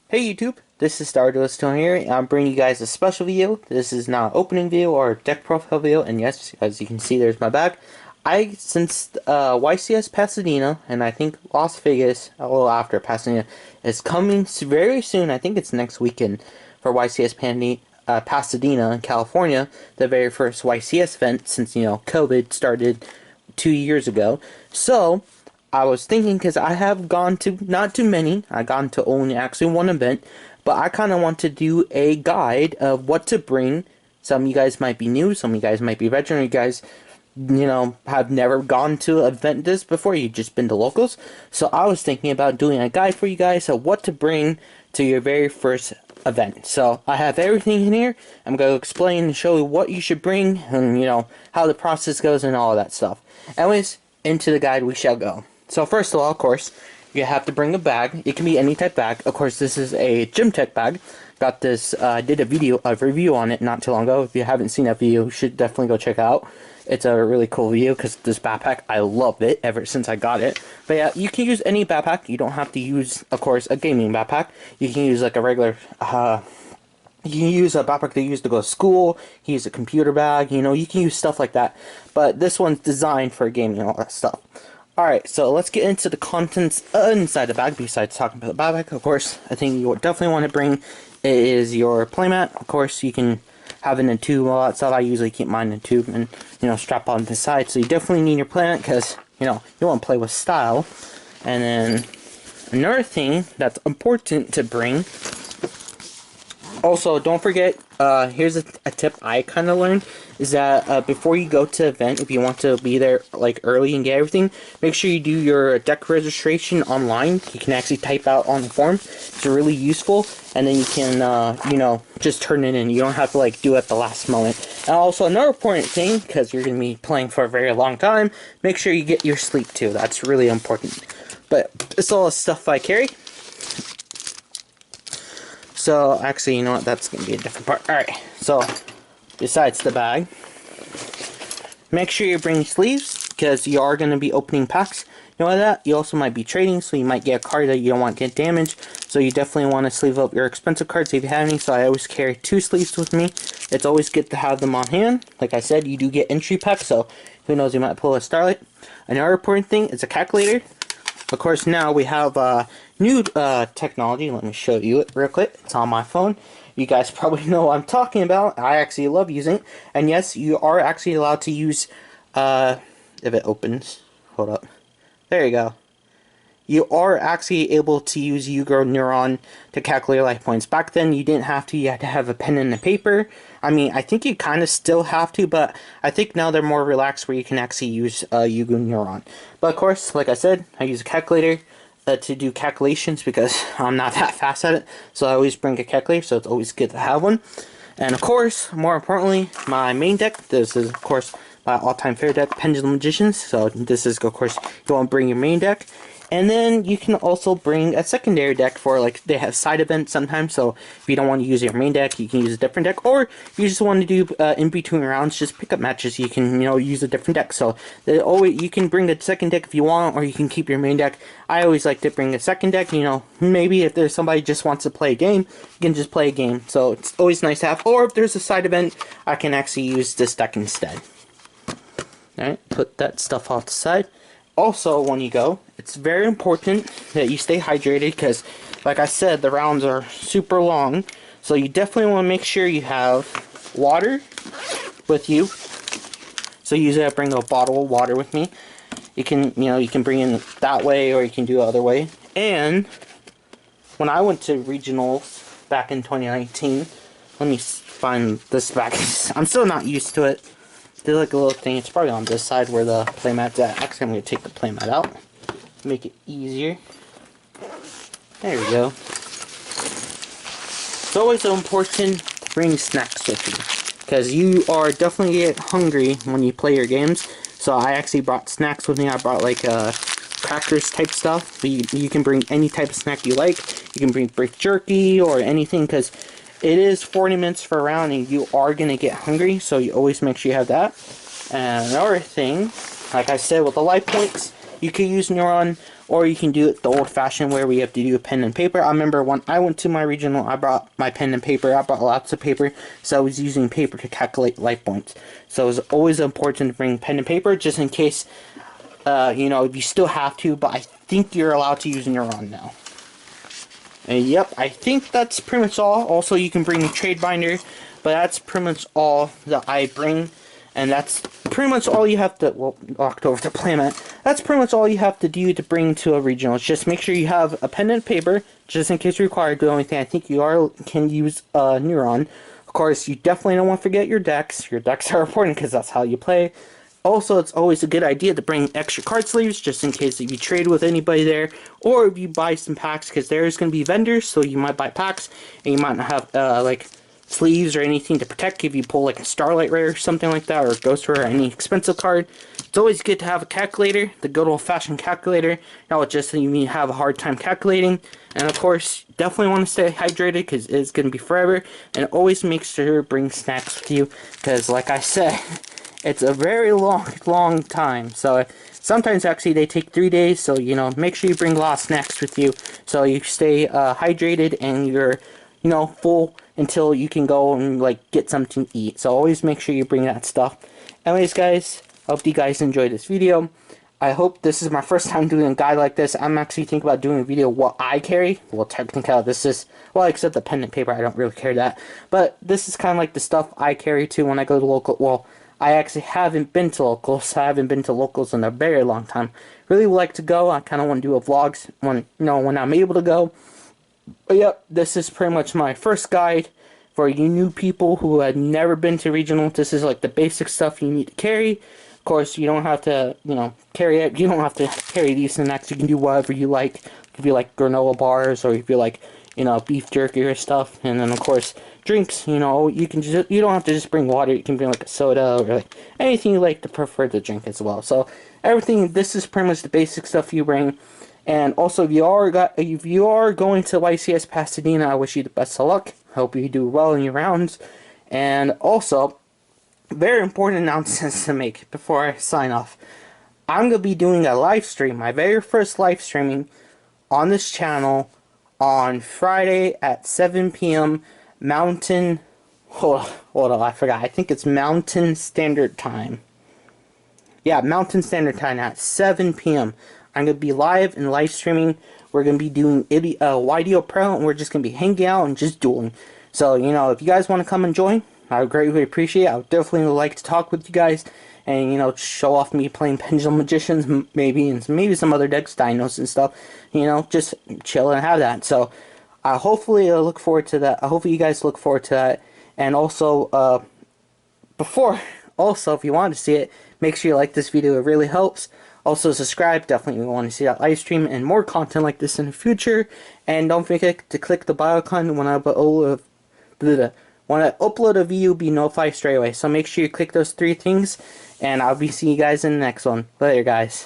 Hey YouTube, this is Stardust here. I'm bringing you guys a special video. This is not an opening video or a deck profile video, and yes, as you can see, there's my bag. Since YCS Pasadena, and I think Las Vegas, a little after Pasadena, is coming very soon. I think it's next weekend for YCS Pasadena in California, the very first YCS event since, COVID started 2 years ago. So, I was thinking, because I have gone to not too many, I've gone to only actually one event, but I kind of want to do a guide of what to bring. Some of you guys might be new, some of you guys might be veteran, you guys, have never gone to an event this before, you've just been to locals. So I was thinking about doing a guide for you guys of what to bring to your very first event. So I have everything in here. I'm going to explain and show you what you should bring and, how the process goes and all of that stuff. Anyways, into the guide we shall go. So first of all, of course, you have to bring a bag. It can be any type bag. Of course, this is a gym tech bag. Got this, did a review on it not too long ago. If you haven't seen that video, you should definitely go check it out. It's a really cool video because this backpack, I loved it ever since I got it. But yeah, you can use any backpack. You don't have to use, of course, a gaming backpack. You can use like a regular, you can use a backpack that you use to go to school. You can use a computer bag, you can use stuff like that. But this one's designed for gaming and all that stuff. Alright, so let's get into the contents inside the bag, besides talking about the backpack. Of course, I think you definitely want to bring is your playmat. Of course, you can have it in a tube, all that stuff. I usually keep mine in a tube and, strap on the side. So you definitely need your playmat because, you want to play with style. And then another thing that's important to bring, also, don't forget, here's a tip I kind of learned, is that before you go to the event, if you want to be there like early and get everything, make sure you do your deck registration online. You can actually type out on the form. It's really useful, and then you can, just turn it in. You don't have to like do it at the last moment. And also, another important thing, because you're going to be playing for a very long time, make sure you get your sleep too. That's really important. But it's all the stuff I carry. So, actually, you know what, that's going to be a different part. Alright, so, besides the bag, make sure you bring sleeves, because you are going to be opening packs. You know that? You also might be trading, so you might get a card that you don't want to get damaged. So you definitely want to sleeve up your expensive cards if you have any. So I always carry 2 sleeves with me. It's always good to have them on hand. Like I said, you do get entry packs, so who knows, you might pull a Starlight. Another important thing is a calculator. Of course, now we have new technology. Let me show you it real quick. It's on my phone. You guys probably know what I'm talking about. I actually love using it. And yes, you are actually allowed to use, if it opens, hold up. There you go. You are actually able to use Ugrow Neuron to calculate life points. Back then, you didn't have to. You had to have a pen and a paper. I mean, I think you kind of still have to, but I think now they're more relaxed where you can actually use Ugrow Neuron. But of course, like I said, I use a calculator to do calculations because I'm not that fast at it. So I always bring a calculator, so it's always good to have one. And of course, more importantly, my main deck. This is, of course, my all-time favorite deck, Pendulum Magicians. So this is, of course, you want to bring your main deck. And then you can also bring a secondary deck for, like, they have side events sometimes, so if you don't want to use your main deck, you can use a different deck, or you just want to do, in between rounds, just pick up matches, you can, use a different deck. So, you can bring a second deck if you want, or you can keep your main deck. I always like to bring a second deck, maybe if there's somebody just wants to play a game, you can just play a game, so it's always nice to have, or if there's a side event, I can actually use this deck instead. Alright, put that stuff off the side. Also, when you go, it's very important that you stay hydrated because, like I said, the rounds are super long. So you definitely want to make sure you have water with you. So usually I bring a bottle of water with me. You can, you can bring in that way or you can do the other way. And when I went to regionals back in 2019, let me find this back. I'm still not used to it. There's like a little thing, it's probably on this side where the playmat's at. Actually, I'm going to take the playmat out to make it easier. There we go. It's always so important to bring snacks with you, because you are definitely get hungry when you play your games. So I actually brought snacks with me. I brought like crackers type stuff. But you can bring any type of snack you like. You can bring beef jerky or anything, because it is 40 minutes for a round and you are going to get hungry, so you always make sure you have that. And another thing, like I said with the life points, you can use Neuron or you can do it the old-fashioned where we have to do a pen and paper. I remember when I went to my regional, I brought my pen and paper. I brought lots of paper, so I was using paper to calculate life points. So it's always important to bring pen and paper, just in case, you know, you still have to, but I think you're allowed to use Neuron now. And yep, I think that's pretty much all. Also, you can bring a trade binder, but that's pretty much all that I bring. And that's pretty much all you have to, well, walked over to playmat. That's pretty much all you have to do to bring to a regional. It's just make sure you have a pen and paper, just in case required. The only thing I think you can use Neuron. Of course, you definitely don't want to forget your decks. Your decks are important because that's how you play. Also, it's always a good idea to bring extra card sleeves, just in case if you trade with anybody there, or if you buy some packs, because there's going to be vendors, so you might buy packs, and you might not have, like, sleeves or anything to protect if you pull like a Starlight Rare or something like that, or a Ghost Rare or any expensive card. It's always good to have a calculator, the good old-fashioned calculator. Now it's just that you have a hard time calculating. And of course, definitely want to stay hydrated because it's going to be forever. And always make sure to bring snacks with you because, like I said, it's a very long time. So sometimes actually they take 3 days. So, you know, make sure you bring a lot of snacks with you so you stay hydrated and you're, you know, full until you can go and like get something to eat. So always make sure you bring that stuff. Anyways, guys, I hope you guys enjoyed this video. I hope this is my first time doing a guide like this. I'm actually thinking about doing a video what I carry. Well, technically this is, well, except the pen and paper, I don't really care that. But this is kind of like the stuff I carry too when I go to local. Well, I actually haven't been to locals. I haven't been to locals in a very long time. Really would like to go. I kind of want to do a vlogs when, you know, when I'm able to go. But yep, this is pretty much my first guide for you new people who have never been to regional. This is like the basic stuff you need to carry. Of course, you don't have to, you know, carry it. You don't have to carry these snacks. You can do whatever you like. If you like granola bars, or if you like, you know, beef jerky or stuff. And then of course, drinks. You know, you can just, you don't have to just bring water. You can bring like a soda or like anything you like to prefer to drink as well. So everything. This is pretty much the basic stuff you bring. And also, if you are going to YCS Pasadena, I wish you the best of luck. Hope you do well in your rounds. And also, very important announcements to make before I sign off. I'm going to be doing a live stream, my very first live streaming on this channel on Friday at 7 p.m. Mountain. Hold on, I forgot. I think it's Mountain Standard Time. Yeah, Mountain Standard Time at 7 p.m. I'm going to be live and live streaming. We're going to be doing YDO Pro, and we're just going to be hanging out and just dueling. So, you know, if you guys want to come and join, I would greatly appreciate it. I would definitely like to talk with you guys and, you know, show off me playing Pendulum Magicians, maybe, and maybe some other decks, Dinos and stuff. You know, just chill and have that. So, hopefully I look forward to that. Hopefully you guys look forward to that. And also, if you want to see it, make sure you like this video. It really helps. Also subscribe, definitely want to see that live stream and more content like this in the future. And don't forget to click the bell icon when I upload a video, be notified straight away. So make sure you click those 3 things, and I'll be seeing you guys in the next one. Later, guys.